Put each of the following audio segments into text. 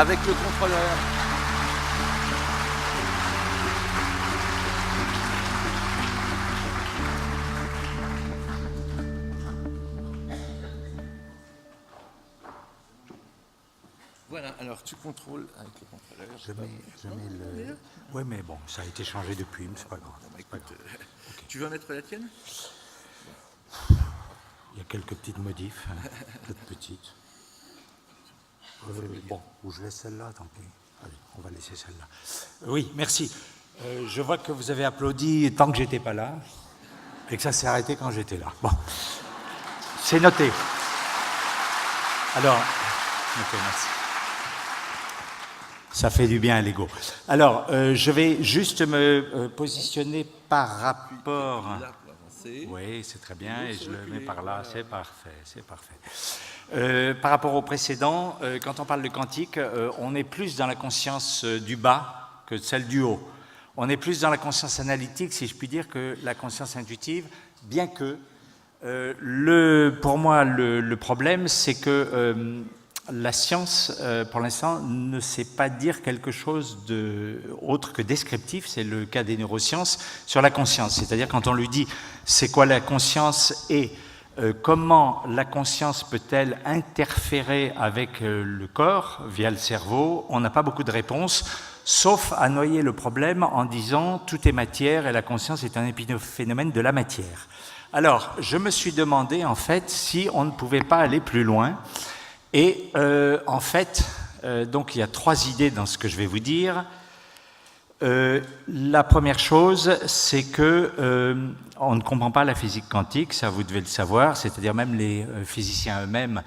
avec le contrôleur. Voilà, alors tu contrôles avec le contrôleur. Je mets le... Oui, mais bon, ça a été changé depuis, mais c'est pas grave. Écoute, tu veux en mettre la tienne? Il y a quelques petites modifs, hein, toutes petites. Bon, ou je laisse celle-là, tant pis. Allez, on va laisser celle-là. Oui, merci. Je vois que vous avez applaudi tant que j'étais pas là, et que ça s'est arrêté quand j'étais là. Bon, c'est noté. Alors, ok, merci. Ça fait du bien à l'ego. Alors, je vais juste me positionner par rapport... Oui, c'est très bien, et je le mets par là, c'est parfait, c'est parfait. Par rapport au précédent, quand on parle de quantique, on est plus dans la conscience du bas que celle du haut. On est plus dans la conscience analytique, si je puis dire, que la conscience intuitive, bien que, pour moi, le problème, c'est que la science, pour l'instant, ne sait pas dire quelque chose autre que descriptif, c'est le cas des neurosciences, sur la conscience. C'est-à-dire quand on lui dit c'est quoi la conscience et comment la conscience peut-elle interférer avec le corps via le cerveau, on n'a pas beaucoup de réponses, sauf à noyer le problème en disant tout est matière et la conscience est un épiphénomène de la matière. Alors, je me suis demandé en fait si on ne pouvait pas aller plus loin. Et en fait, donc il y a 3 idées dans ce que je vais vous dire. La première chose, c'est que on ne comprend pas la physique quantique, ça vous devez le savoir, c'est-à-dire même les physiciens eux-mêmes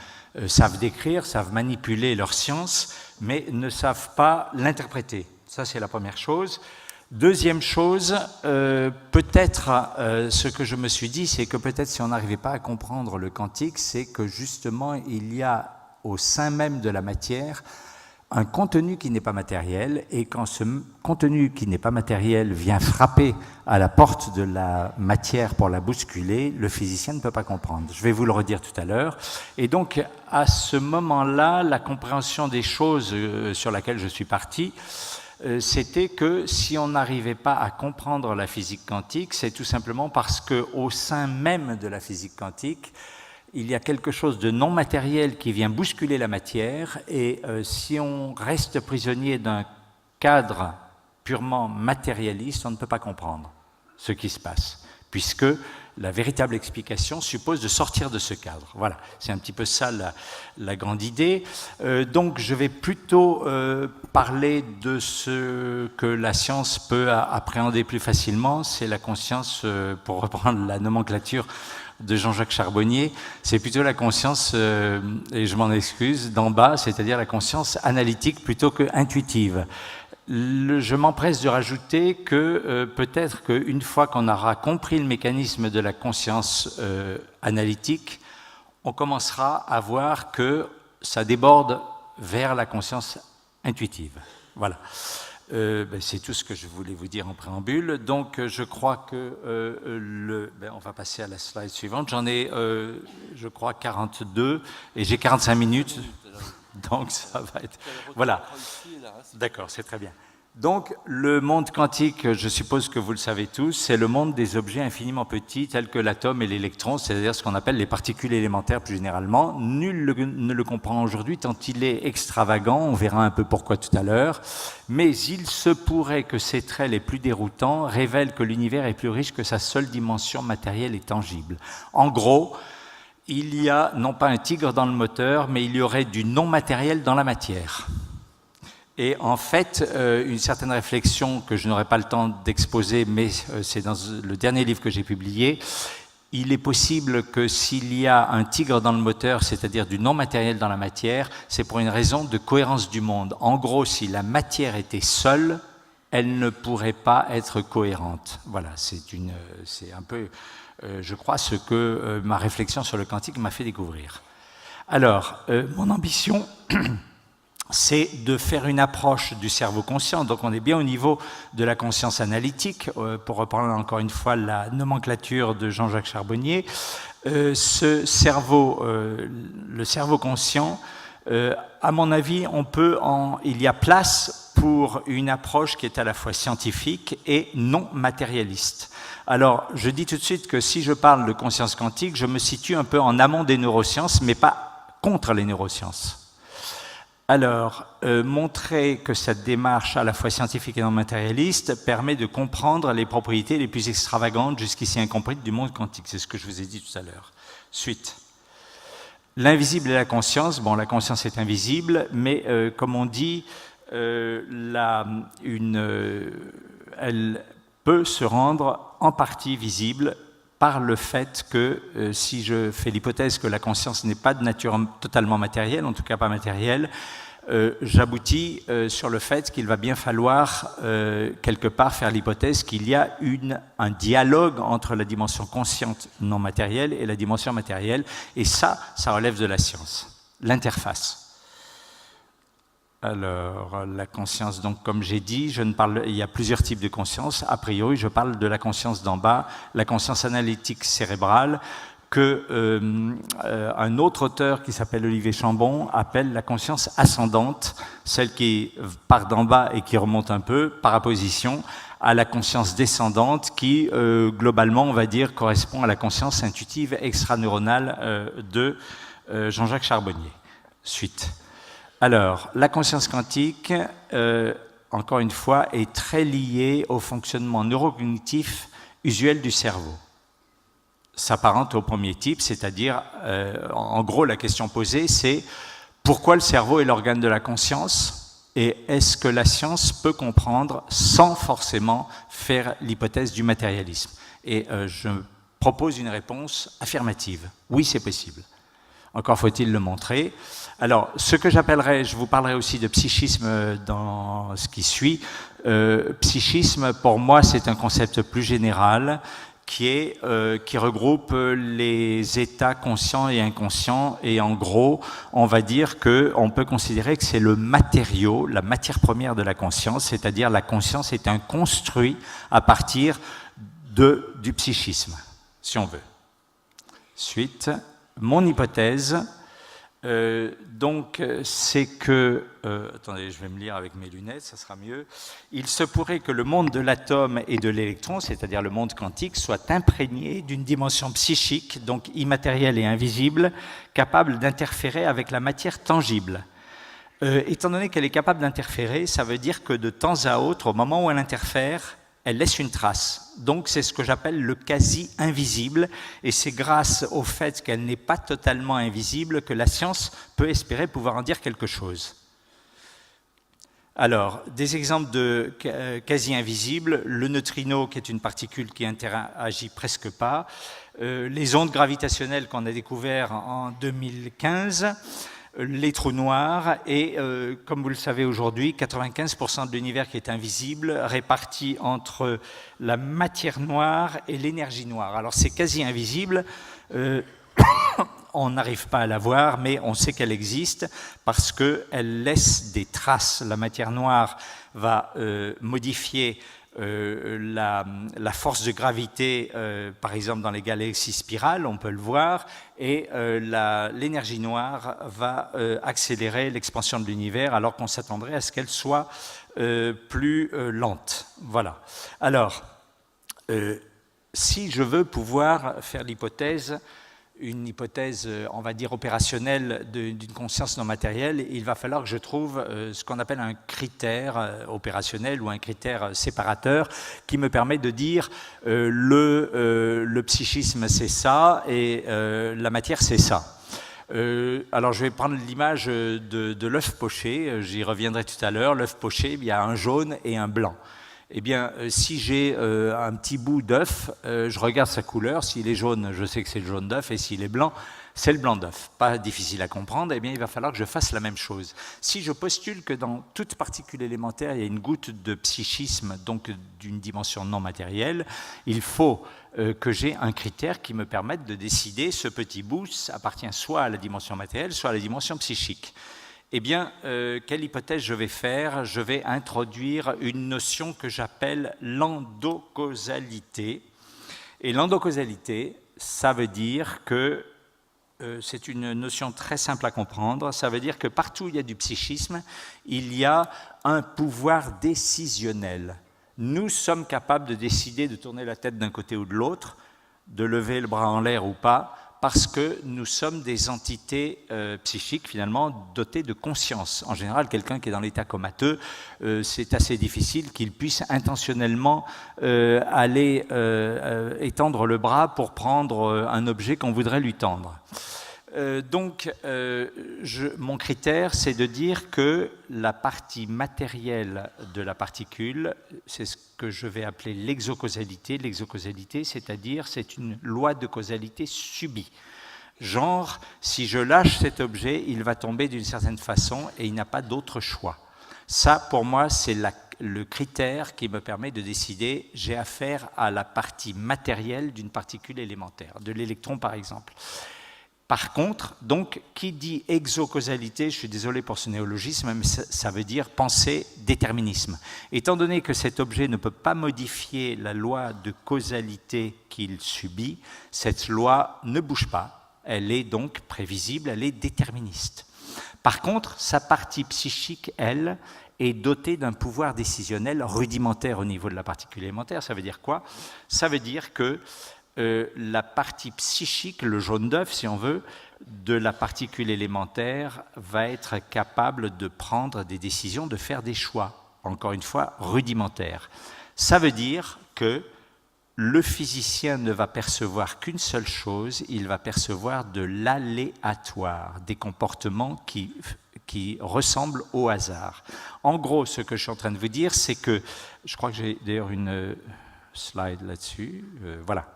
savent décrire, savent manipuler leur science, mais ne savent pas l'interpréter. Ça, c'est la première chose. Deuxième chose, peut-être ce que je me suis dit, c'est que peut-être si on n'arrivait pas à comprendre le quantique, c'est que justement il y a au sein même de la matière un contenu qui n'est pas matériel, et quand ce contenu qui n'est pas matériel vient frapper à la porte de la matière pour la bousculer, le physicien ne peut pas comprendre. Je vais vous le redire tout à l'heure. Et donc, à ce moment-là, la compréhension des choses sur laquelle je suis parti, c'était que si on n'arrivait pas à comprendre la physique quantique, c'est tout simplement parce qu'au sein même de la physique quantique, il y a quelque chose de non matériel qui vient bousculer la matière, et si on reste prisonnier d'un cadre purement matérialiste, on ne peut pas comprendre ce qui se passe, puisque la véritable explication suppose de sortir de ce cadre. Voilà, c'est un petit peu ça la grande idée. Donc je vais plutôt parler de ce que la science peut appréhender plus facilement, c'est la conscience, pour reprendre la nomenclature de Jean-Jacques Charbonnier, c'est plutôt la conscience, et je m'en excuse, d'en bas, c'est-à-dire la conscience analytique plutôt que intuitive. Je m'empresse de rajouter que peut-être qu'une fois qu'on aura compris le mécanisme de la conscience analytique, on commencera à voir que ça déborde vers la conscience intuitive. Voilà. C'est tout ce que je voulais vous dire en préambule. Donc, je crois que on va passer à la slide suivante. J'en ai, je crois, 42 et j'ai 45 minutes. Donc, ça va être... Voilà. D'accord, c'est très bien. Donc, le monde quantique, je suppose que vous le savez tous, c'est le monde des objets infiniment petits, tels que l'atome et l'électron, c'est-à-dire ce qu'on appelle les particules élémentaires plus généralement. Nul ne le comprend aujourd'hui, tant il est extravagant, on verra un peu pourquoi tout à l'heure. Mais il se pourrait que ces traits les plus déroutants révèlent que l'univers est plus riche que sa seule dimension matérielle et tangible. En gros, il y a non pas un tigre dans le moteur, mais il y aurait du non-matériel dans la matière. Et en fait, une certaine réflexion que je n'aurai pas le temps d'exposer, mais c'est dans le dernier livre que j'ai publié, il est possible que s'il y a un tigre dans le moteur, c'est-à-dire du non-matériel dans la matière, c'est pour une raison de cohérence du monde. En gros, si la matière était seule, elle ne pourrait pas être cohérente. Voilà, c'est un peu, je crois, ce que ma réflexion sur le quantique m'a fait découvrir. Alors, mon ambition... c'est de faire une approche du cerveau conscient. Donc on est bien au niveau de la conscience analytique, pour reprendre encore une fois la nomenclature de Jean-Jacques Charbonnier. Le cerveau conscient À mon avis, il y a place pour une approche qui est à la fois scientifique et non matérialiste. Alors, je dis tout de suite que si je parle de conscience quantique, je me situe un peu en amont des neurosciences, mais pas contre les neurosciences. Alors, montrer que cette démarche à la fois scientifique et non matérialiste permet de comprendre les propriétés les plus extravagantes jusqu'ici incomprises du monde quantique. C'est ce que je vous ai dit tout à l'heure. Suite. L'invisible et la conscience. Bon, la conscience est invisible, mais comme on dit, elle peut se rendre en partie visible par le fait que, si je fais l'hypothèse que la conscience n'est pas de nature totalement matérielle, en tout cas pas matérielle, j'aboutis sur le fait qu'il va bien falloir quelque part faire l'hypothèse qu'il y a un dialogue entre la dimension consciente non matérielle et la dimension matérielle, et ça relève de la science, l'interface. Alors, la conscience, donc comme j'ai dit, il y a plusieurs types de conscience. A priori, je parle de la conscience d'en bas, la conscience analytique cérébrale, un autre auteur qui s'appelle Olivier Chambon appelle la conscience ascendante, celle qui part d'en bas et qui remonte un peu, par opposition à la conscience descendante qui, globalement, on va dire, correspond à la conscience intuitive extraneuronale de Jean-Jacques Charbonnier. Suite. Alors, la conscience quantique, encore une fois, est très liée au fonctionnement neurocognitif usuel du cerveau. S'apparente au premier type, c'est-à-dire, en gros, la question posée, c'est pourquoi le cerveau est l'organe de la conscience et est-ce que la science peut comprendre sans forcément faire l'hypothèse du matérialisme? Et je propose une réponse affirmative. Oui, c'est possible. Encore faut-il le montrer. Alors, ce que j'appellerais, je vous parlerai aussi de psychisme dans ce qui suit. Psychisme, pour moi, c'est un concept plus général qui regroupe les états conscients et inconscients. Et en gros, on va dire qu'on peut considérer que c'est le matériau, la matière première de la conscience, c'est-à-dire la conscience est un construit à partir du psychisme, si on veut. Suite. Mon hypothèse, donc, c'est que... attendez, je vais me lire avec mes lunettes, ça sera mieux. Il se pourrait que le monde de l'atome et de l'électron, c'est-à-dire le monde quantique, soit imprégné d'une dimension psychique, donc immatérielle et invisible, capable d'interférer avec la matière tangible. Étant donné qu'elle est capable d'interférer, ça veut dire que de temps à autre, au moment où elle interfère, elle laisse une trace. Donc c'est ce que j'appelle le quasi-invisible, et c'est grâce au fait qu'elle n'est pas totalement invisible que la science peut espérer pouvoir en dire quelque chose. Alors, des exemples de quasi-invisibles, le neutrino qui est une particule qui interagit presque pas, les ondes gravitationnelles qu'on a découvertes en 2015, les trous noirs et, comme vous le savez aujourd'hui, 95% de l'univers qui est invisible, réparti entre la matière noire et l'énergie noire. Alors c'est quasi invisible, on n'arrive pas à la voir, mais on sait qu'elle existe parce qu'elle laisse des traces. La matière noire va modifier la force de gravité, par exemple dans les galaxies spirales, on peut le voir, et l'énergie noire va accélérer l'expansion de l'univers alors qu'on s'attendrait à ce qu'elle soit plus lente. Voilà. Alors, si je veux pouvoir faire l'hypothèse, une hypothèse, on va dire, opérationnelle d'une conscience non matérielle, il va falloir que je trouve ce qu'on appelle un critère opérationnel ou un critère séparateur qui me permet de dire le psychisme c'est ça et la matière c'est ça. Alors je vais prendre l'image de l'œuf poché, j'y reviendrai tout à l'heure. L'œuf poché, il y a un jaune et un blanc. Eh bien, si j'ai un petit bout d'œuf, je regarde sa couleur. S'il est jaune, je sais que c'est le jaune d'œuf, et s'il est blanc, c'est le blanc d'œuf. Pas difficile à comprendre, eh bien, il va falloir que je fasse la même chose. Si je postule que dans toute particule élémentaire, il y a une goutte de psychisme, donc d'une dimension non matérielle, il faut que j'ai un critère qui me permette de décider ce petit bout appartient soit à la dimension matérielle, soit à la dimension psychique. Eh bien, quelle hypothèse je vais faire? Je vais introduire une notion que j'appelle l'endocausalité. Et l'endocausalité, ça veut dire que c'est une notion très simple à comprendre. Ça veut dire que partout où il y a du psychisme, il y a un pouvoir décisionnel. Nous sommes capables de décider de tourner la tête d'un côté ou de l'autre, de lever le bras en l'air ou pas, parce que nous sommes des entités psychiques, finalement, dotées de conscience. En général, quelqu'un qui est dans l'état comateux, c'est assez difficile qu'il puisse intentionnellement aller étendre le bras pour prendre un objet qu'on voudrait lui tendre. Mon critère, c'est de dire que la partie matérielle de la particule, c'est ce que je vais appeler l'exocausalité. L'exocausalité, c'est-à-dire, c'est une loi de causalité subie. Genre, si je lâche cet objet, il va tomber d'une certaine façon et il n'a pas d'autre choix. Ça, pour moi, c'est le critère qui me permet de décider, j'ai affaire à la partie matérielle d'une particule élémentaire, de l'électron par exemple. Par contre, donc, qui dit exocausalité, je suis désolé pour ce néologisme, mais ça veut dire penser déterminisme. Étant donné que cet objet ne peut pas modifier la loi de causalité qu'il subit, cette loi ne bouge pas. Elle est donc prévisible, elle est déterministe. Par contre, sa partie psychique, elle, est dotée d'un pouvoir décisionnel rudimentaire au niveau de la particule élémentaire. Ça veut dire quoi? Ça veut dire que la partie psychique, le jaune d'œuf si on veut, de la particule élémentaire va être capable de prendre des décisions, de faire des choix, encore une fois rudimentaires. Ça veut dire que le physicien ne va percevoir qu'une seule chose, il va percevoir de l'aléatoire, des comportements qui ressemblent au hasard. En gros, ce que je suis en train de vous dire, c'est que, je crois que j'ai d'ailleurs une slide là-dessus, voilà.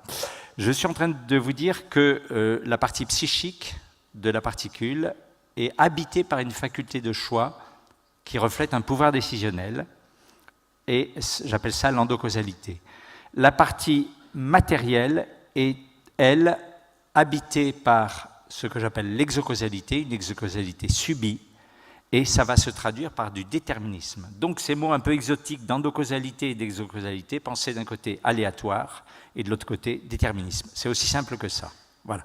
Je suis en train de vous dire que la partie psychique de la particule est habitée par une faculté de choix qui reflète un pouvoir décisionnel, et j'appelle ça l'endocausalité. La partie matérielle est, elle, habitée par ce que j'appelle l'exocausalité, une exocausalité subie, et ça va se traduire par du déterminisme. Donc ces mots un peu exotiques d'endocausalité et d'exocausalité, pensez d'un côté aléatoire et de l'autre côté déterminisme. C'est aussi simple que ça. Voilà.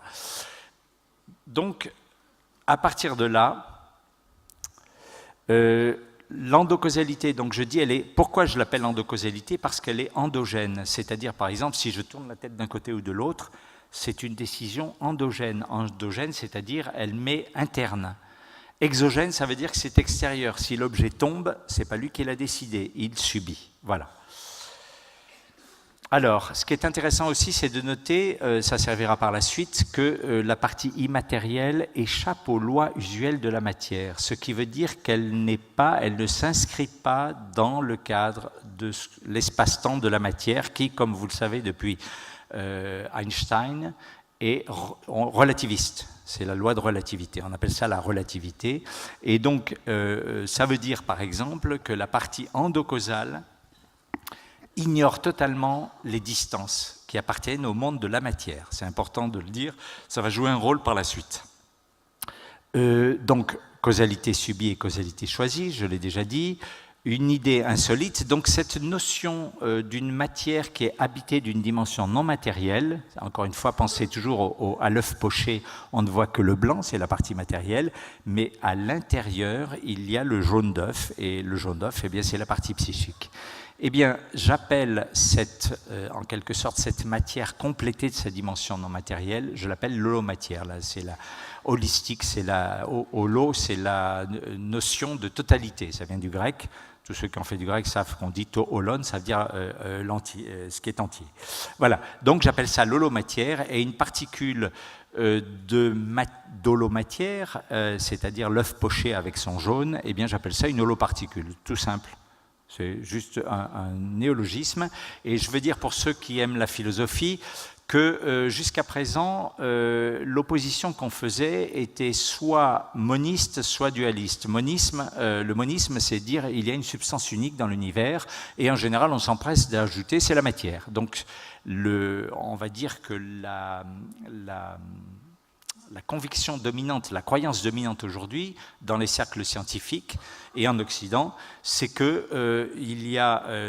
Donc, à partir de là, l'endocausalité, donc je dis, pourquoi je l'appelle endocausalité? Parce qu'elle est endogène, c'est-à-dire, par exemple, si je tourne la tête d'un côté ou de l'autre, c'est une décision endogène. Endogène, c'est-à-dire, elle m'est interne. Exogène, ça veut dire que c'est extérieur. Si l'objet tombe, ce n'est pas lui qui l'a décidé, il subit. Voilà. Alors, ce qui est intéressant aussi, c'est de noter, ça servira par la suite, que la partie immatérielle échappe aux lois usuelles de la matière, ce qui veut dire qu'elle ne s'inscrit pas dans le cadre de l'espace-temps de la matière, qui, comme vous le savez depuis Einstein, est relativiste. C'est la loi de relativité, on appelle ça la relativité. Et donc, ça veut dire, par exemple, que la partie endocausale ignore totalement les distances qui appartiennent au monde de la matière. C'est important de le dire, ça va jouer un rôle par la suite. Donc, causalité subie et causalité choisie, je l'ai déjà dit. Une idée insolite, donc cette notion d'une matière qui est habitée d'une dimension non matérielle, encore une fois, pensez toujours à l'œuf poché, on ne voit que le blanc, c'est la partie matérielle, mais à l'intérieur, il y a le jaune d'œuf, et le jaune d'œuf, eh bien, c'est la partie psychique. Eh bien, j'appelle en quelque sorte cette matière complétée de sa dimension non matérielle, je l'appelle l'holomatière. Là, c'est la holistique, c'est la holo, c'est la notion de totalité. Ça vient du grec. Tous ceux qui ont fait du grec savent qu'on dit to holon, ça veut dire ce qui est entier. Voilà. Donc, j'appelle ça l'holomatière, et une particule d'holomatière, c'est-à-dire l'œuf poché avec son jaune, eh bien, j'appelle ça une holoparticule, tout simple. C'est juste un néologisme. Et je veux dire pour ceux qui aiment la philosophie que jusqu'à présent, l'opposition qu'on faisait était soit moniste, soit dualiste. Le monisme, c'est dire il y a une substance unique dans l'univers, et en général, on s'empresse d'ajouter, c'est la matière. Donc, on va dire que la conviction dominante, la croyance dominante aujourd'hui dans les cercles scientifiques et en Occident, c'est que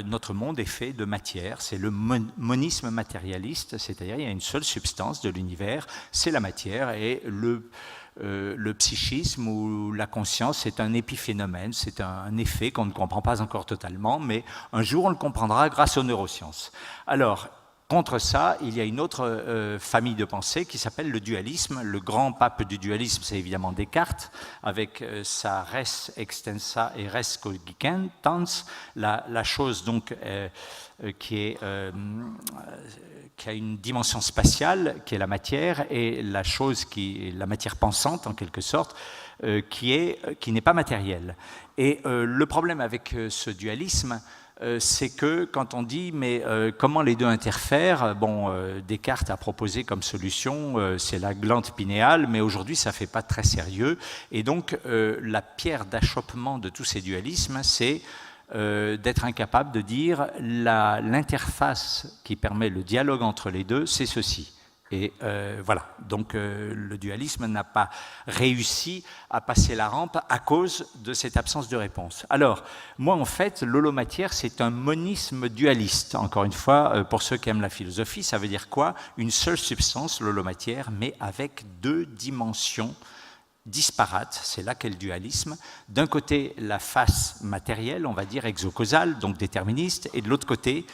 notre monde est fait de matière, c'est le monisme matérialiste, c'est-à-dire il y a une seule substance de l'univers, c'est la matière, et le psychisme ou la conscience, c'est un épiphénomène, c'est un effet qu'on ne comprend pas encore totalement, mais un jour on le comprendra grâce aux neurosciences. Alors, contre ça, il y a une autre famille de pensée qui s'appelle le dualisme. Le grand pape du dualisme, c'est évidemment Descartes, avec sa res extensa et res cogitans, la chose donc qui a une dimension spatiale, qui est la matière, et la chose qui est la matière pensante, en quelque sorte, qui n'est pas matérielle. Et le problème avec ce dualisme, c'est que quand on dit mais comment les deux interfèrent, Descartes a proposé comme solution c'est la glande pinéale, mais aujourd'hui ça ne fait pas très sérieux, et donc la pierre d'achoppement de tous ces dualismes, c'est d'être incapable de dire l'interface qui permet le dialogue entre les deux, c'est ceci. Et voilà, donc le dualisme n'a pas réussi à passer la rampe à cause de cette absence de réponse. Alors, moi en fait, l'holomatière, c'est un monisme dualiste. Encore une fois, pour ceux qui aiment la philosophie, ça veut dire quoi? Une seule substance, l'holomatière, mais avec deux dimensions disparates, c'est là qu'est le dualisme. D'un côté, la face matérielle, on va dire exocausale, donc déterministe, et de l'autre côté,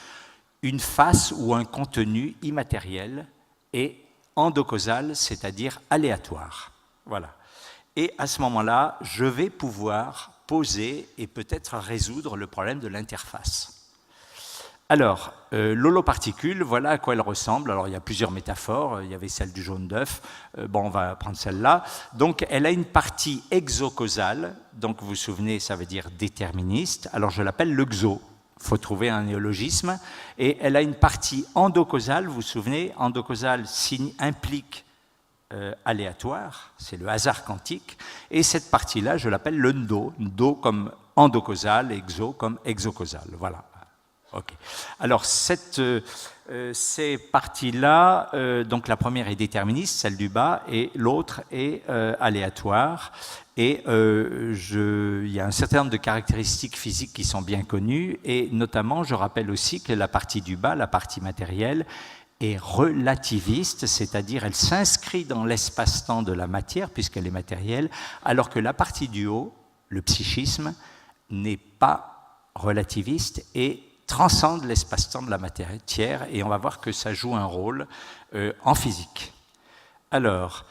une face ou un contenu immatériel, et endocausal, c'est-à-dire aléatoire. Voilà. Et à ce moment-là, je vais pouvoir poser et peut-être résoudre le problème de l'interface. Alors, l'holoparticule, voilà à quoi elle ressemble. Alors, il y a plusieurs métaphores. Il y avait celle du jaune d'œuf. On va prendre celle-là. Donc, elle a une partie exocausale. Donc, vous vous souvenez, ça veut dire déterministe. Alors, je l'appelle le xo. Il faut trouver un néologisme, et elle a une partie endocausale, vous vous souvenez, endocausale implique aléatoire, c'est le hasard quantique, et cette partie-là, je l'appelle le ndo, ndo comme endocausal, exo comme exocausal, voilà. Okay. Alors, ces parties-là, donc la première est déterministe, celle du bas, et l'autre est aléatoire. Et il y a un certain nombre de caractéristiques physiques qui sont bien connues, et notamment, je rappelle aussi que la partie du bas, la partie matérielle, est relativiste, c'est-à-dire elle s'inscrit dans l'espace-temps de la matière, puisqu'elle est matérielle, alors que la partie du haut, le psychisme, n'est pas relativiste et transcende l'espace-temps de la matière, et on va voir que ça joue un rôle en physique. Alors,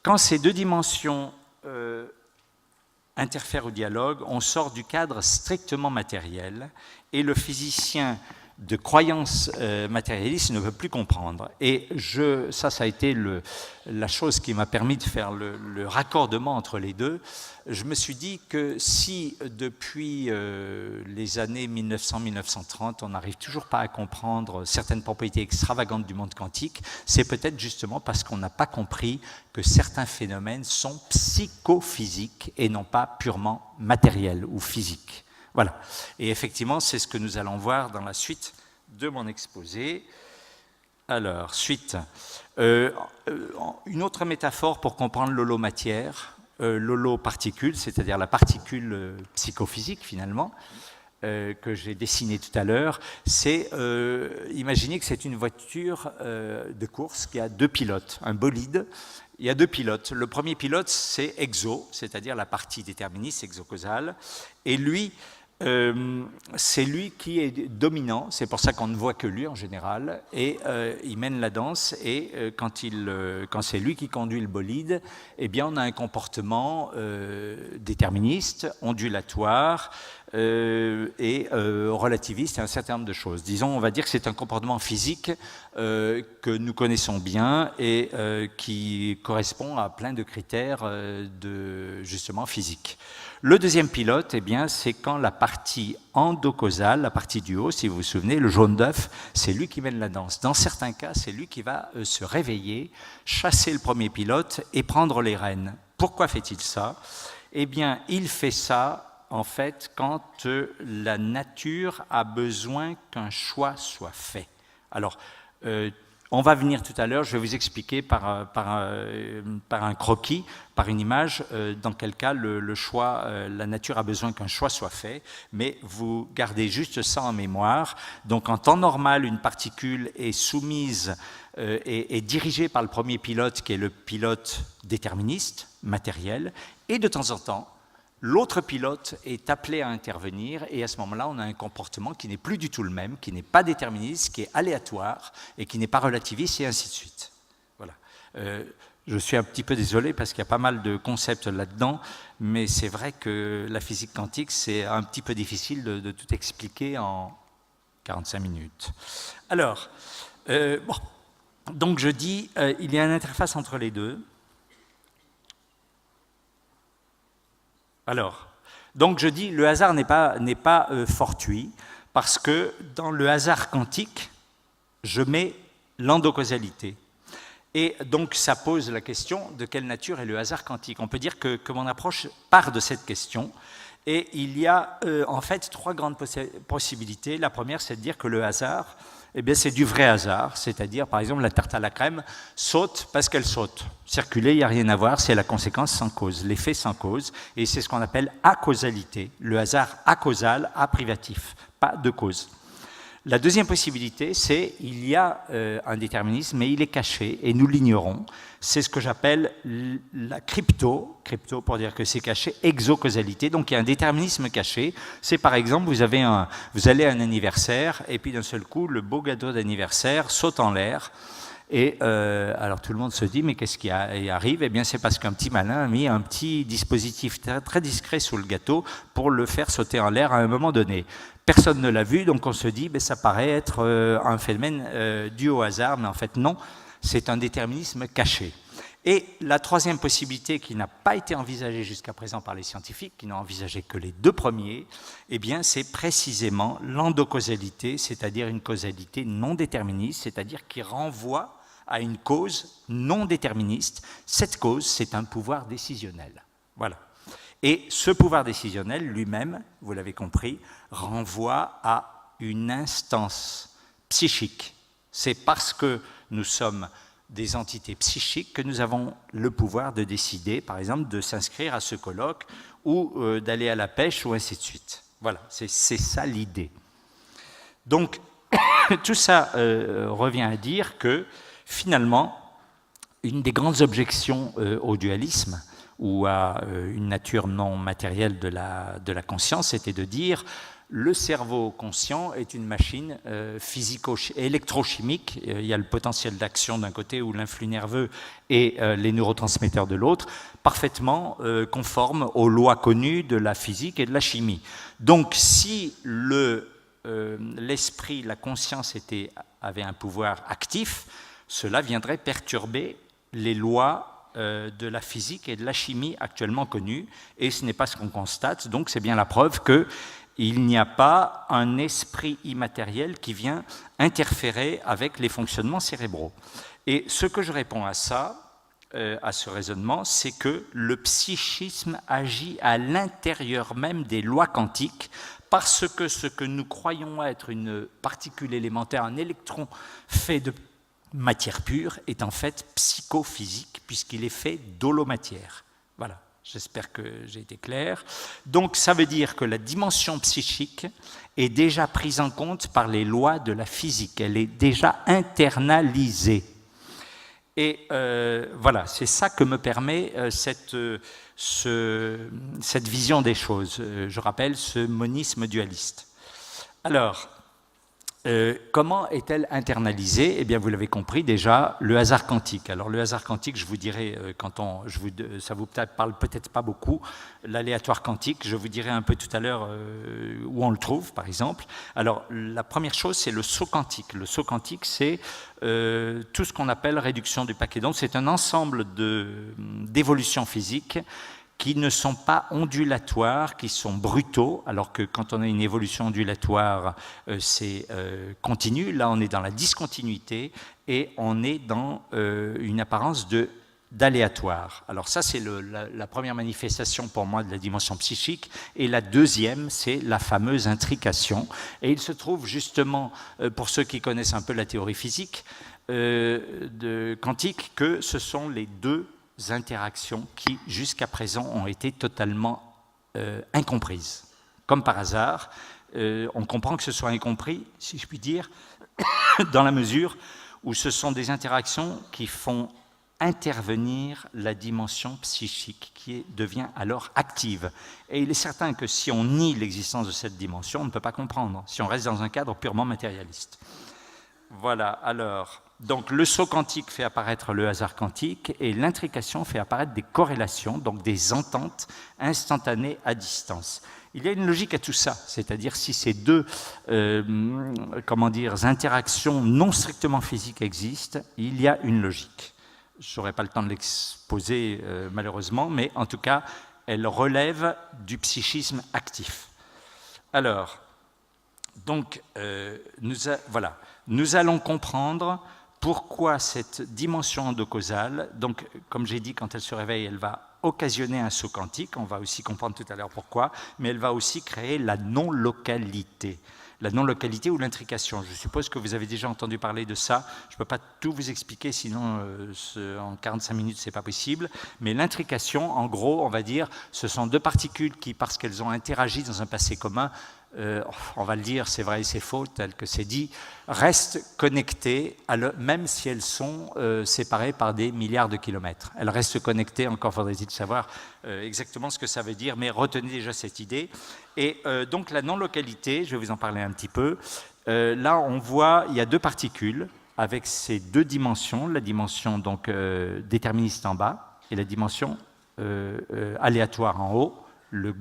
quand ces deux dimensions interfèrent au dialogue, on sort du cadre strictement matériel, et le physicien de croyance matérialiste ne peut plus comprendre. Et ça a été la chose qui m'a permis de faire le raccordement entre les deux. Je me suis dit que si depuis les années 1900-1930, on n'arrive toujours pas à comprendre certaines propriétés extravagantes du monde quantique, c'est peut-être justement parce qu'on n'a pas compris que certains phénomènes sont psychophysiques et non pas purement matériels ou physiques. Voilà. Et effectivement, c'est ce que nous allons voir dans la suite de mon exposé. Alors, suite. Une autre métaphore pour comprendre l'holomatière, l'holoparticule, c'est-à-dire la particule psychophysique finalement, que j'ai dessinée tout à l'heure, c'est imaginez que c'est une voiture de course qui a deux pilotes, un bolide. Il y a deux pilotes. Le premier pilote, c'est exo, c'est-à-dire la partie déterministe, exocausale, et lui, c'est lui qui est dominant, c'est pour ça qu'on ne voit que lui en général, et il mène la danse, et quand c'est lui qui conduit le bolide, eh bien on a un comportement déterministe, ondulatoire et relativiste, et un certain nombre de choses. Disons, on va dire que c'est un comportement physique que nous connaissons bien et qui correspond à plein de critères justement physiques. Le deuxième pilote, eh bien, c'est quand la partie endocausale, la partie du haut, si vous vous souvenez, le jaune d'œuf, c'est lui qui mène la danse. Dans certains cas, c'est lui qui va se réveiller, chasser le premier pilote et prendre les rênes. Pourquoi fait-il ça? Eh bien, il fait ça, en fait, quand la nature a besoin qu'un choix soit fait. Alors, On va venir tout à l'heure, je vais vous expliquer par un croquis, par une image, dans quel cas le choix, la nature a besoin qu'un choix soit fait, mais vous gardez juste ça en mémoire. Donc en temps normal, une particule est soumise et dirigée par le premier pilote, qui est le pilote déterministe, matériel, et de temps en temps, l'autre pilote est appelé à intervenir et à ce moment-là, on a un comportement qui n'est plus du tout le même, qui n'est pas déterministe, qui est aléatoire et qui n'est pas relativiste et ainsi de suite. Voilà. Je suis un petit peu désolé parce qu'il y a pas mal de concepts là-dedans, mais c'est vrai que la physique quantique, c'est un petit peu difficile de tout expliquer en 45 minutes. Alors, bon, donc je dis, il y a une interface entre les deux. Alors, donc je dis, le hasard n'est pas fortuit, parce que dans le hasard quantique, je mets l'endocausalité. Et donc ça pose la question de quelle nature est le hasard quantique. On peut dire que mon approche part de cette question, et il y a en fait trois grandes possibilités. La première, c'est de dire que le hasard, eh bien, c'est du vrai hasard, c'est-à-dire, par exemple, la tarte à la crème saute parce qu'elle saute. Circuler, il n'y a rien à voir, c'est la conséquence sans cause, l'effet sans cause, et c'est ce qu'on appelle acausalité, le hasard acausal, aprivatif, pas de cause. La deuxième possibilité, c'est il y a un déterminisme, mais il est caché, et nous l'ignorons. C'est ce que j'appelle la crypto pour dire que c'est caché, exocausalité. Donc il y a un déterminisme caché. C'est par exemple, vous allez à un anniversaire, et puis d'un seul coup, le beau gâteau d'anniversaire saute en l'air. Et alors tout le monde se dit, mais qu'est-ce qui arrive? Eh bien c'est parce qu'un petit malin a mis un petit dispositif très discret sous le gâteau pour le faire sauter en l'air à un moment donné. Personne ne l'a vu, donc on se dit, ça paraît être un phénomène dû au hasard, mais en fait non, c'est un déterminisme caché. Et la troisième possibilité qui n'a pas été envisagée jusqu'à présent par les scientifiques, qui n'ont envisagé que les deux premiers, eh bien c'est précisément l'endocausalité, c'est-à-dire une causalité non déterministe, c'est-à-dire qui renvoie à une cause non déterministe. Cette cause, c'est un pouvoir décisionnel. Voilà. Et ce pouvoir décisionnel lui-même, vous l'avez compris, renvoie à une instance psychique. C'est parce que nous sommes des entités psychiques que nous avons le pouvoir de décider, par exemple, de s'inscrire à ce colloque ou d'aller à la pêche ou ainsi de suite. Voilà, c'est ça l'idée. Donc, tout ça revient à dire que, finalement, une des grandes objections au dualisme, ou à une nature non matérielle de la conscience, c'était de dire le cerveau conscient est une machine électrochimique, il y a le potentiel d'action d'un côté ou l'influx nerveux et les neurotransmetteurs de l'autre, parfaitement conformes aux lois connues de la physique et de la chimie. Donc si l'esprit, la conscience avait un pouvoir actif, cela viendrait perturber les lois de la physique et de la chimie actuellement connues, et ce n'est pas ce qu'on constate, donc c'est bien la preuve qu'il n'y a pas un esprit immatériel qui vient interférer avec les fonctionnements cérébraux. Et ce que je réponds à ça, à ce raisonnement, c'est que le psychisme agit à l'intérieur même des lois quantiques, parce que ce que nous croyons être une particule élémentaire, un électron fait de matière pure, est en fait psychophysique, puisqu'il est fait d'holomatière. Voilà, j'espère que j'ai été clair. Donc ça veut dire que la dimension psychique est déjà prise en compte par les lois de la physique, elle est déjà internalisée. Et voilà, c'est ça que me permet cette vision des choses. Je rappelle ce monisme dualiste. Alors, comment est-elle internalisée? Eh bien, vous l'avez compris déjà, le hasard quantique. Alors, le hasard quantique, je vous dirai, ça vous parle peut-être pas beaucoup, l'aléatoire quantique, je vous dirai un peu tout à l'heure où on le trouve, par exemple. Alors, la première chose, c'est le saut quantique. Le saut quantique, c'est tout ce qu'on appelle réduction du paquet d'ondes. C'est un ensemble d'évolutions physiques qui ne sont pas ondulatoires, qui sont brutaux, alors que quand on a une évolution ondulatoire, c'est continu. Là, on est dans la discontinuité et on est dans une apparence d'aléatoire. Alors ça, c'est la première manifestation pour moi de la dimension psychique. Et la deuxième, c'est la fameuse intrication. Et il se trouve justement, pour ceux qui connaissent un peu la théorie physique, quantique que ce sont les deux interactions qui, jusqu'à présent, ont été totalement incomprises. Comme par hasard, on comprend que ce soit incompris, si je puis dire, dans la mesure où ce sont des interactions qui font intervenir la dimension psychique qui devient alors active. Et il est certain que si on nie l'existence de cette dimension, on ne peut pas comprendre, si on reste dans un cadre purement matérialiste. Voilà, alors, donc le saut quantique fait apparaître le hasard quantique et l'intrication fait apparaître des corrélations, donc des ententes instantanées à distance. Il y a une logique à tout ça, c'est-à-dire si ces deux interactions non strictement physiques existent, il y a une logique. Je n'aurai pas le temps de l'exposer malheureusement, mais en tout cas, elle relève du psychisme actif. Alors, donc, voilà, nous allons comprendre pourquoi cette dimension endocausale, donc comme j'ai dit, quand elle se réveille, elle va occasionner un saut quantique, on va aussi comprendre tout à l'heure pourquoi, mais elle va aussi créer la non-localité. La non-localité ou l'intrication. Je suppose que vous avez déjà entendu parler de ça. Je ne peux pas tout vous expliquer, sinon en 45 minutes, ce n'est pas possible. Mais l'intrication, en gros, on va dire, ce sont deux particules qui, parce qu'elles ont interagi dans un passé commun, on va le dire, c'est vrai et c'est faux, tel que c'est dit, restent connectées, même si elles sont séparées par des milliards de kilomètres. Elles restent connectées, encore faudrait-il savoir exactement ce que ça veut dire, mais retenez déjà cette idée. Et donc la non-localité, je vais vous en parler un petit peu. Là, on voit, il y a deux particules avec ces deux dimensions, la dimension donc, déterministe en bas et la dimension aléatoire en haut, le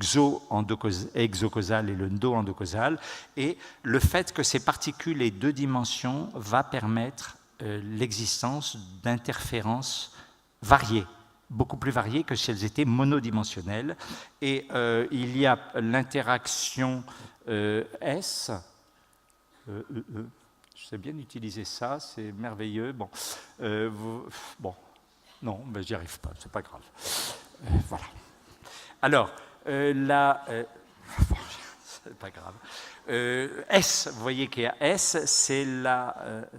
exocausal et le endo-endocausal, et le fait que ces particules et deux dimensions va permettre l'existence d'interférences variées, beaucoup plus variées que si elles étaient monodimensionnelles. Et il y a l'interaction S, je sais bien utiliser ça, c'est merveilleux. Bon, non, ben, j'y arrive pas, c'est pas grave. Voilà. Alors, c'est pas grave. S, vous voyez qu'il y a S, c'est la...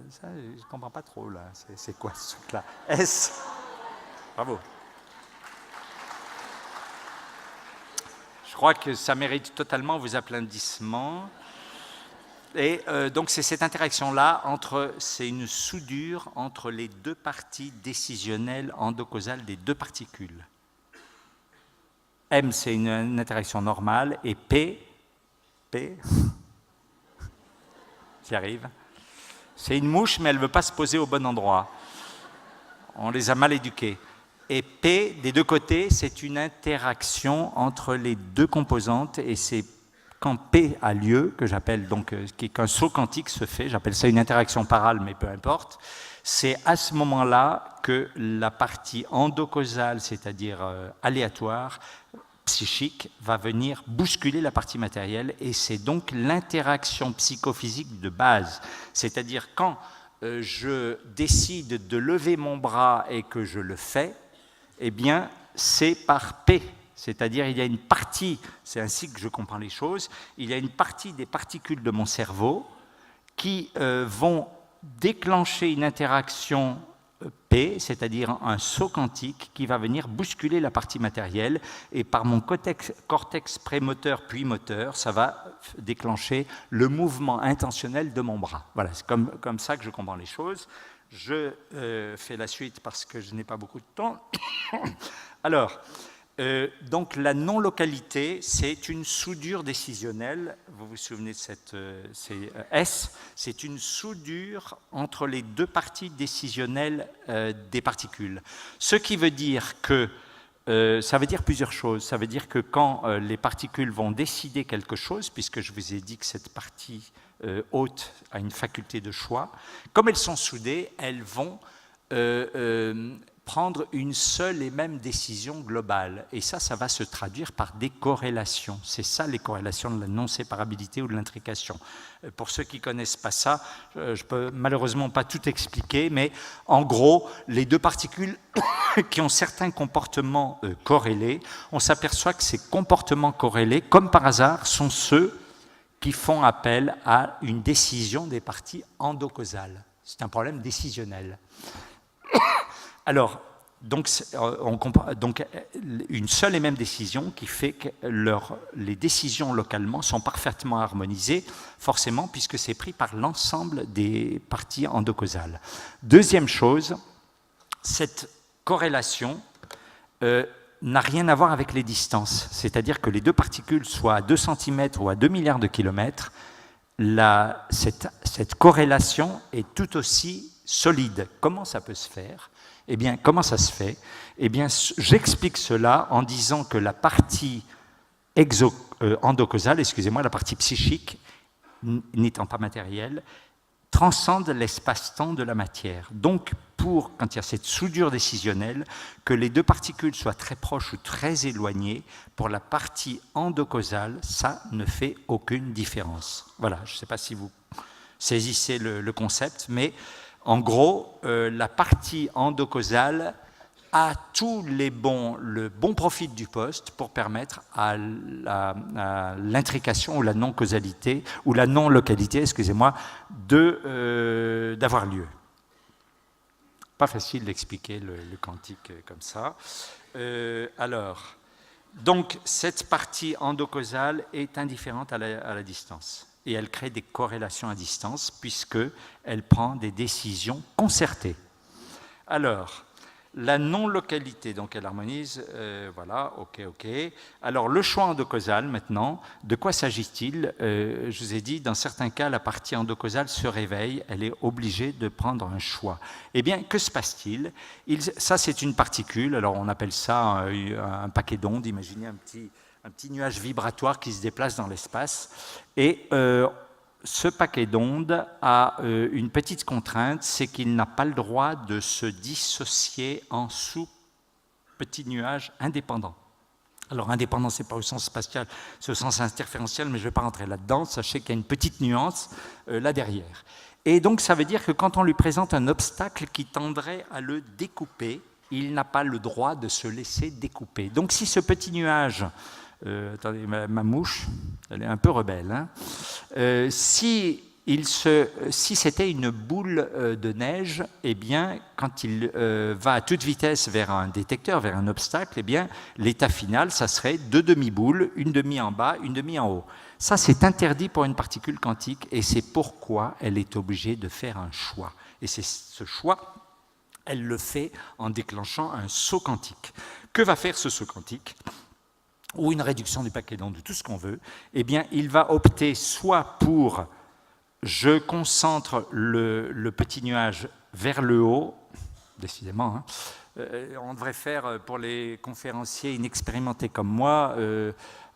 ça, je ne comprends pas trop, là. C'est quoi ce truc-là? S. Bravo. Je crois que ça mérite totalement vos applaudissements. Et donc, c'est cette interaction-là c'est une soudure entre les deux parties décisionnelles endocausales des deux particules. M, c'est une interaction normale, et P, j'y arrive, c'est une mouche, mais elle ne veut pas se poser au bon endroit. On les a mal éduqués. Et P, des deux côtés, c'est une interaction entre les deux composantes, et c'est quand P a lieu, que j'appelle donc, qu'un saut quantique se fait, j'appelle ça une interaction parale, mais peu importe, c'est à ce moment-là que la partie endocausale, c'est-à-dire aléatoire, psychique, va venir bousculer la partie matérielle, et c'est donc l'interaction psychophysique de base. C'est-à-dire quand je décide de lever mon bras et que je le fais, eh bien, c'est par P. C'est-à-dire il y a une partie, c'est ainsi que je comprends les choses, il y a une partie des particules de mon cerveau qui vont déclencher une interaction P, c'est-à-dire un saut quantique qui va venir bousculer la partie matérielle, et par mon cortex prémoteur puis moteur, ça va déclencher le mouvement intentionnel de mon bras. Voilà, c'est comme ça que je comprends les choses. Je fais la suite parce que je n'ai pas beaucoup de temps. Alors, donc la non-localité, c'est une soudure décisionnelle. Vous vous souvenez de cette S, c'est une soudure entre les deux parties décisionnelles des particules. Ce qui veut dire que ça veut dire plusieurs choses. Ça veut dire que quand les particules vont décider quelque chose, puisque je vous ai dit que cette partie haute a une faculté de choix, comme elles sont soudées, elles vont prendre une seule et même décision globale. Et ça va se traduire par des corrélations. C'est ça les corrélations de la non-séparabilité ou de l'intrication. Pour ceux qui ne connaissent pas ça, je ne peux malheureusement pas tout expliquer, mais en gros, les deux particules qui ont certains comportements corrélés, on s'aperçoit que ces comportements corrélés, comme par hasard, sont ceux qui font appel à une décision des parties endocausales. C'est un problème décisionnel. Alors, donc, une seule et même décision qui fait que les décisions localement sont parfaitement harmonisées, forcément, puisque c'est pris par l'ensemble des parties endocausales. Deuxième chose, cette corrélation n'a rien à voir avec les distances. C'est-à-dire que les deux particules soient à 2 cm ou à 2 milliards de kilomètres, cette corrélation est tout aussi solide. Comment ça peut se faire ? Eh bien, comment ça se fait ? Eh bien, j'explique cela en disant que la partie endocausale, excusez-moi, la partie psychique, n'étant pas matérielle, transcende l'espace-temps de la matière. Donc, quand il y a cette soudure décisionnelle, que les deux particules soient très proches ou très éloignées, pour la partie endocausale, ça ne fait aucune différence. Voilà, je ne sais pas si vous saisissez le concept, mais en gros, la partie endocausale a le bon profil du poste pour permettre à l'intrication ou la non-causalité, ou la non-localité, excusez-moi, d'avoir lieu. Pas facile d'expliquer le quantique comme ça. Alors, donc, cette partie endocausale est indifférente à la distance. Et elle crée des corrélations à distance, puisqu'elle prend des décisions concertées. Alors, la non-localité, donc elle harmonise, voilà, ok. Alors, le choix endocausal, maintenant, de quoi s'agit-il ? Je vous ai dit, dans certains cas, la partie endocausale se réveille, elle est obligée de prendre un choix. Eh bien, que se passe-t-il ? Ça, c'est une particule, alors on appelle ça un paquet d'ondes, imaginez un petit nuage vibratoire qui se déplace dans l'espace, et ce paquet d'ondes a une petite contrainte, c'est qu'il n'a pas le droit de se dissocier en sous-petits nuages indépendants. Alors indépendant, ce n'est pas au sens spatial, c'est au sens interférentiel, mais je ne vais pas rentrer là-dedans, sachez qu'il y a une petite nuance là derrière. Et donc ça veut dire que quand on lui présente un obstacle qui tendrait à le découper, il n'a pas le droit de se laisser découper. Donc si ce petit nuage... attendez, ma mouche, elle est un peu rebelle. Hein. Si c'était une boule de neige, eh bien, quand il va à toute vitesse vers un détecteur, vers un obstacle, eh bien, l'état final, ça serait 2 demi-boules, une demi en bas, une demi en haut. Ça, c'est interdit pour une particule quantique, et c'est pourquoi elle est obligée de faire un choix. Et c'est ce choix, elle le fait en déclenchant un saut quantique. Que va faire ce saut quantique ? Ou une réduction du paquet d'ondes, tout ce qu'on veut, eh bien, il va opter soit pour je concentre le petit nuage vers le haut, décidément, hein, on devrait faire pour les conférenciers inexpérimentés comme moi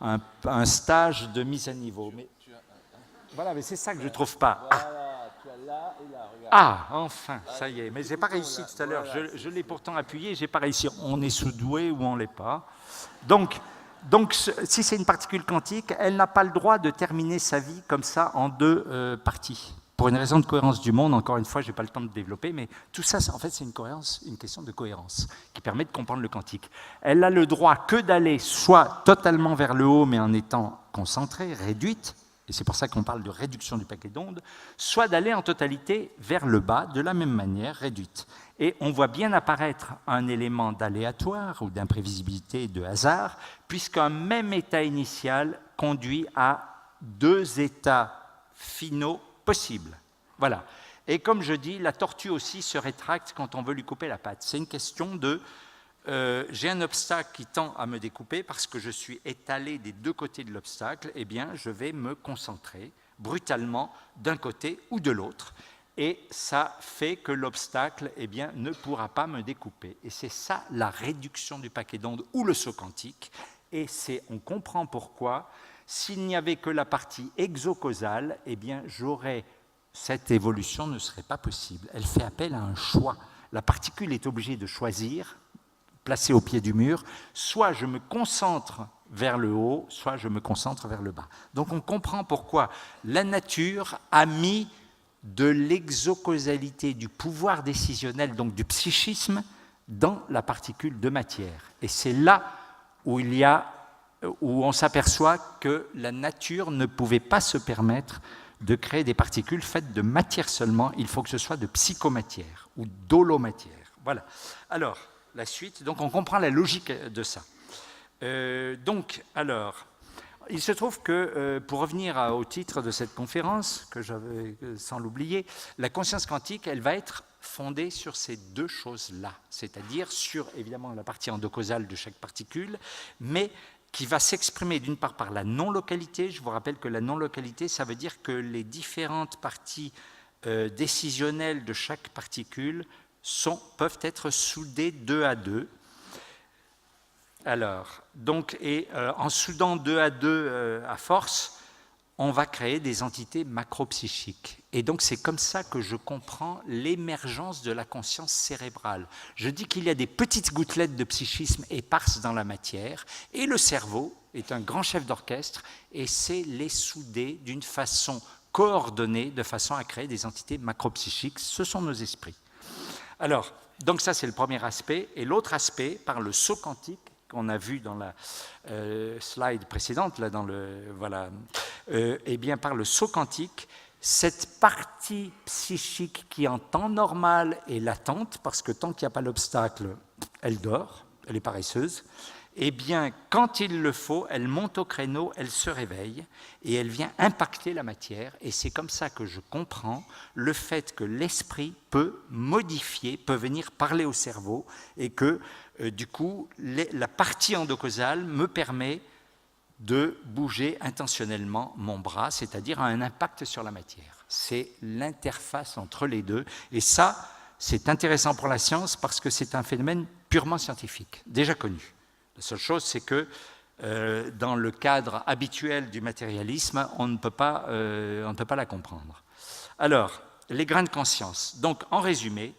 un stage de mise à niveau. Mais, voilà, mais c'est ça que je ne trouve pas. Ah, enfin, ça y est, mais je n'ai pas réussi tout à l'heure, je l'ai pourtant appuyé, je n'ai pas réussi. On est sous-doué ou on ne l'est pas. Donc, si c'est une particule quantique, elle n'a pas le droit de terminer sa vie comme ça en 2 parties. Pour une raison de cohérence du monde, encore une fois, je n'ai pas le temps de développer, mais tout ça, en fait, c'est une question de cohérence qui permet de comprendre le quantique. Elle n'a le droit que d'aller soit totalement vers le haut, mais en étant concentrée, réduite, et c'est pour ça qu'on parle de réduction du paquet d'ondes, soit d'aller en totalité vers le bas, de la même manière, réduite. Et on voit bien apparaître un élément d'aléatoire ou d'imprévisibilité, de hasard, puisqu'un même état initial conduit à 2 états finaux possibles. Voilà. Et comme je dis, la tortue aussi se rétracte quand on veut lui couper la patte. C'est une question de... j'ai un obstacle qui tend à me découper parce que je suis étalé des 2 côtés de l'obstacle, eh bien, je vais me concentrer brutalement d'un côté ou de l'autre. Et ça fait que l'obstacle, eh bien, ne pourra pas me découper. Et c'est ça la réduction du paquet d'ondes ou le saut quantique. Et on comprend pourquoi, s'il n'y avait que la partie exocausale, eh bien, cette évolution ne serait pas possible. Elle fait appel à un choix. La particule est obligée de choisir, placée au pied du mur, soit je me concentre vers le haut, soit je me concentre vers le bas. Donc on comprend pourquoi la nature a mis de l'exocausalité, du pouvoir décisionnel, donc du psychisme, dans la particule de matière. Et c'est là où on s'aperçoit que la nature ne pouvait pas se permettre de créer des particules faites de matière seulement, il faut que ce soit de psychomatière ou d'holomatière. Voilà. Alors, la suite, donc on comprend la logique de ça. Il se trouve que, pour revenir au titre de cette conférence, que j'avais, sans l'oublier, la conscience quantique, elle va être fondée sur ces deux choses-là, c'est-à-dire sur, évidemment, la partie endocausale de chaque particule, mais qui va s'exprimer d'une part par la non-localité. Je vous rappelle que la non-localité, ça veut dire que les différentes parties décisionnelles de chaque particule peuvent être soudées 2 à 2. Alors, donc, en soudant 2 à 2 à force, on va créer des entités macropsychiques. Et donc, c'est comme ça que je comprends l'émergence de la conscience cérébrale. Je dis qu'il y a des petites gouttelettes de psychisme éparses dans la matière, et le cerveau est un grand chef d'orchestre, et c'est les souder d'une façon coordonnée, de façon à créer des entités macropsychiques. Ce sont nos esprits. Alors, donc ça, c'est le premier aspect. Et l'autre aspect, par le saut quantique, qu'on a vu dans la slide précédente, là, bien, par le saut quantique, cette partie psychique qui en temps normal est latente, parce que tant qu'il n'y a pas l'obstacle, elle dort, elle est paresseuse, eh bien, quand il le faut, elle monte au créneau, elle se réveille, et elle vient impacter la matière, et c'est comme ça que je comprends le fait que l'esprit peut modifier, peut venir parler au cerveau, et que, du coup, la partie endocausale me permet de bouger intentionnellement mon bras, c'est-à-dire un impact sur la matière. C'est l'interface entre les deux, et ça, c'est intéressant pour la science, parce que c'est un phénomène purement scientifique, déjà connu. La seule chose, c'est que dans le cadre habituel du matérialisme, on ne peut pas la comprendre. Alors, les grains de conscience. Donc, en résumé,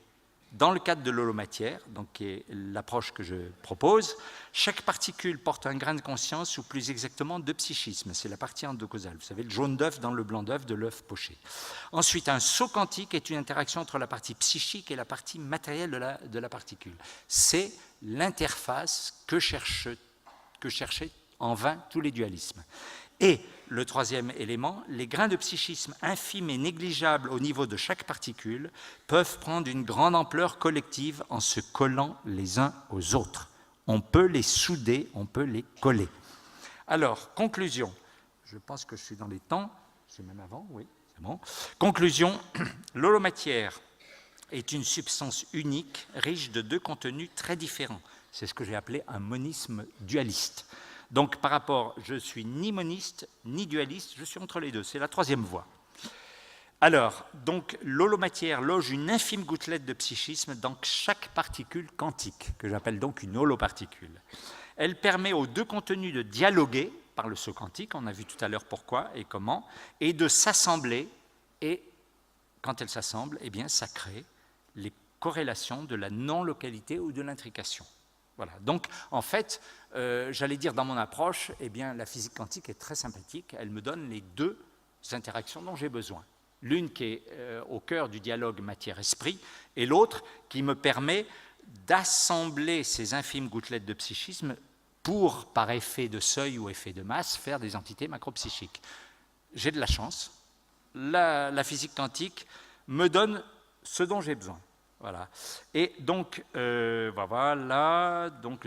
dans le cadre de l'holomatière, donc qui est l'approche que je propose, chaque particule porte un grain de conscience, ou plus exactement de psychisme. C'est la partie endocausale. Vous savez, le jaune d'œuf dans le blanc d'œuf de l'œuf poché. Ensuite, un saut quantique est une interaction entre la partie psychique et la partie matérielle de la particule. C'est l'interface que cherchaient en vain tous les dualismes. Et le troisième élément, les grains de psychisme infimes et négligeables au niveau de chaque particule peuvent prendre une grande ampleur collective en se collant les uns aux autres. On peut les souder, on peut les coller. Alors, conclusion. Je pense que je suis dans les temps. C'est même avant, oui, c'est bon. Conclusion, l'holomatière est une substance unique, riche de deux contenus très différents. C'est ce que j'ai appelé un monisme dualiste. Donc, par rapport, je suis ni moniste, ni dualiste, je suis entre les deux. C'est la troisième voie. Alors, donc, l'holomatière loge une infime gouttelette de psychisme dans chaque particule quantique, que j'appelle donc une holoparticule. Elle permet aux deux contenus de dialoguer par le saut quantique, on a vu tout à l'heure pourquoi et comment, et de s'assembler, et quand elles s'assemblent, eh bien, ça crée les corrélations de la non-localité ou de l'intrication. Voilà. Donc, en fait, j'allais dire dans mon approche, eh bien, la physique quantique est très sympathique. Elle me donne les deux interactions dont j'ai besoin. L'une qui est au cœur du dialogue matière-esprit, et l'autre qui me permet d'assembler ces infimes gouttelettes de psychisme pour, par effet de seuil ou effet de masse, faire des entités macropsychiques. J'ai de la chance. La physique quantique me donne ce dont j'ai besoin. Voilà. Et donc, voilà, donc,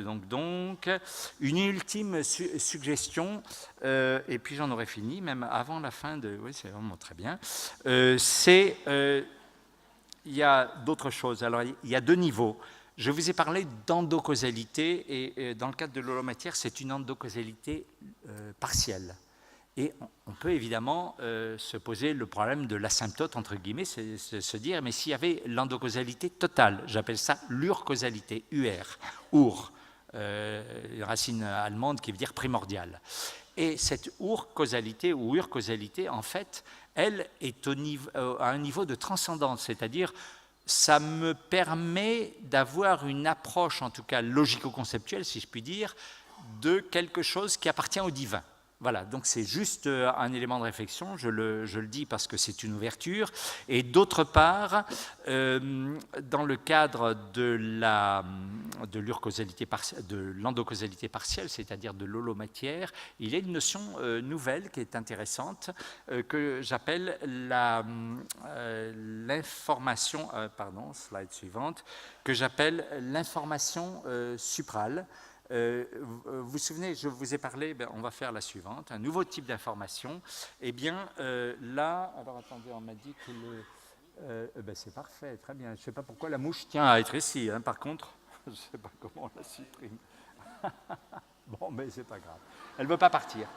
une ultime suggestion, et puis j'en aurais fini, même avant la fin de... Oui, c'est vraiment très bien. Il y a d'autres choses. Alors, il y a deux niveaux. Je vous ai parlé d'endocausalité, et dans le cadre de l'holomatière, c'est une endocausalité partielle. Et on peut évidemment se poser le problème de l'asymptote, entre guillemets, c'est se dire, mais s'il y avait l'endocausalité totale, j'appelle ça l'urcausalité, ur, une racine allemande qui veut dire primordial. Et cette urcausalité ou urcausalité, en fait, elle est à un niveau de transcendance, c'est-à-dire ça me permet d'avoir une approche, en tout cas logico-conceptuelle, si je puis dire, de quelque chose qui appartient au divin. Voilà, donc c'est juste un élément de réflexion, je le dis parce que c'est une ouverture. Et d'autre part, dans le cadre de l'endocausalité partielle, c'est-à-dire de l'holomatière, il y a une notion nouvelle qui est intéressante, que j'appelle l'information, slide suivante, que j'appelle l'information suprale. Vous vous souvenez, je vous ai parlé, on va faire la suivante, un nouveau type d'information. Eh bien, là, alors attendez, on m'a dit que c'est parfait, très bien. Je ne sais pas pourquoi la mouche tient à être ici, hein, par contre, je ne sais pas comment on la supprime. Bon, mais c'est pas grave. Elle ne veut pas partir.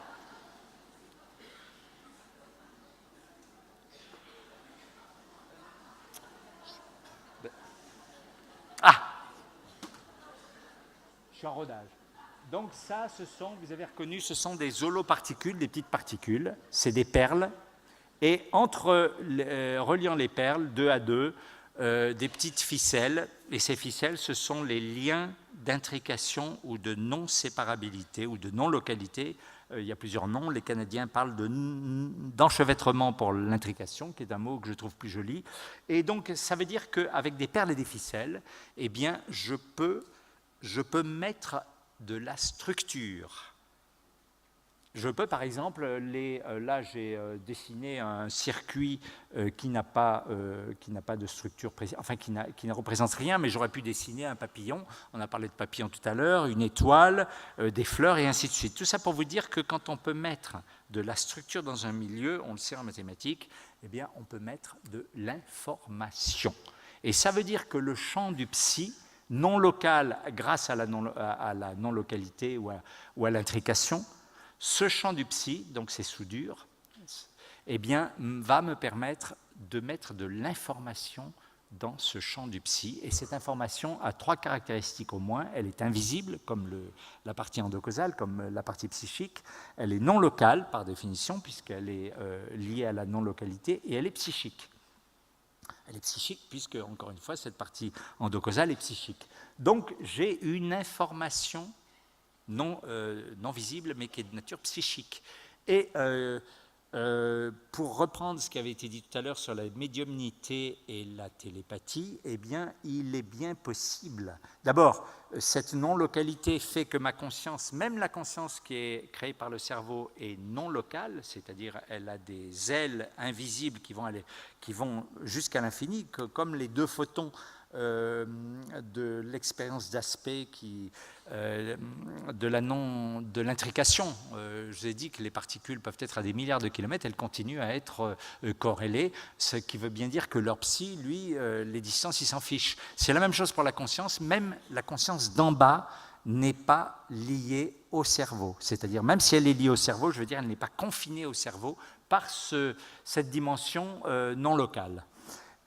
Ah! Je suis en rodage. Donc ça, vous avez reconnu, ce sont des holoparticules, des petites particules, c'est des perles, et reliant les perles, 2 à 2, des petites ficelles, et ces ficelles, ce sont les liens d'intrication ou de non-séparabilité ou de non-localité. Il y a plusieurs noms, les Canadiens parlent d'enchevêtrement pour l'intrication, qui est un mot que je trouve plus joli, et donc ça veut dire qu'avec des perles et des ficelles, eh bien, je peux mettre de la structure. Je peux, par exemple, là j'ai dessiné un circuit qui n'a pas de structure précise, enfin qui ne représente rien, mais j'aurais pu dessiner un papillon, on a parlé de papillon tout à l'heure, une étoile, des fleurs et ainsi de suite. Tout ça pour vous dire que quand on peut mettre de la structure dans un milieu, on le sait en mathématiques, eh bien on peut mettre de l'information. Et ça veut dire que le champ du psi, non local grâce à la non-localité ou à l'intrication, ce champ du psi, donc ces soudures, eh bien, va me permettre de mettre de l'information dans ce champ du psi. Et cette information a 3 caractéristiques au moins. Elle est invisible, comme la partie endocausale, comme la partie psychique. Elle est non locale, par définition, puisqu'elle est liée à la non-localité, et elle est psychique. Elle est psychique puisque, encore une fois, cette partie endocausale est psychique. Donc, j'ai une information non visible, mais qui est de nature psychique. Et pour reprendre ce qui avait été dit tout à l'heure sur la médiumnité et la télépathie, eh bien, il est bien possible. D'abord, cette non-localité fait que ma conscience, même la conscience qui est créée par le cerveau, est non locale, c'est-à-dire elle a des ailes invisibles qui vont jusqu'à l'infini, comme les 2 photons de l'expérience d'aspect de l'intrication. Je vous ai dit que les particules peuvent être à des milliards de kilomètres, elles continuent à être corrélées, ce qui veut bien dire que leur psi, lui, les distances, il s'en fiche. C'est la même chose pour la conscience, même la conscience d'en bas n'est pas liée au cerveau. C'est-à-dire, même si elle est liée au cerveau, je veux dire, elle n'est pas confinée au cerveau par cette dimension non locale.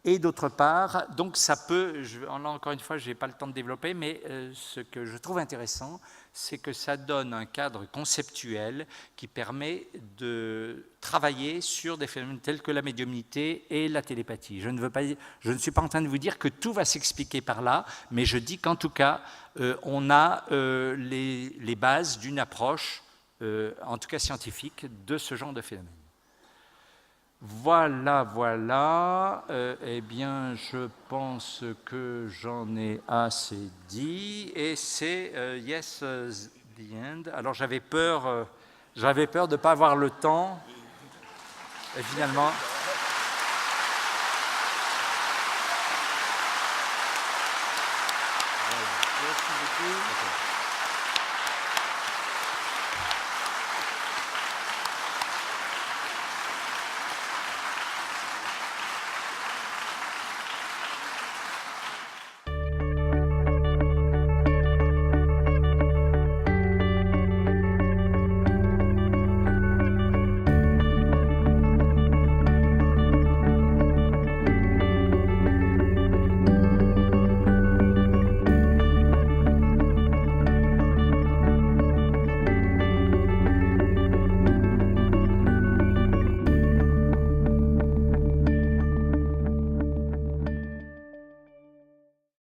Et d'autre part, donc ça peut, encore une fois, je n'ai pas le temps de développer, mais ce que je trouve intéressant, c'est que ça donne un cadre conceptuel qui permet de travailler sur des phénomènes tels que la médiumnité et la télépathie. Je ne suis pas en train de vous dire que tout va s'expliquer par là, mais je dis qu'en tout cas, on a les bases d'une approche, en tout cas scientifique, de ce genre de phénomène. Voilà. Eh bien, je pense que j'en ai assez dit. Et c'est yes, the end. Alors, j'avais peur de ne pas avoir le temps. Et finalement...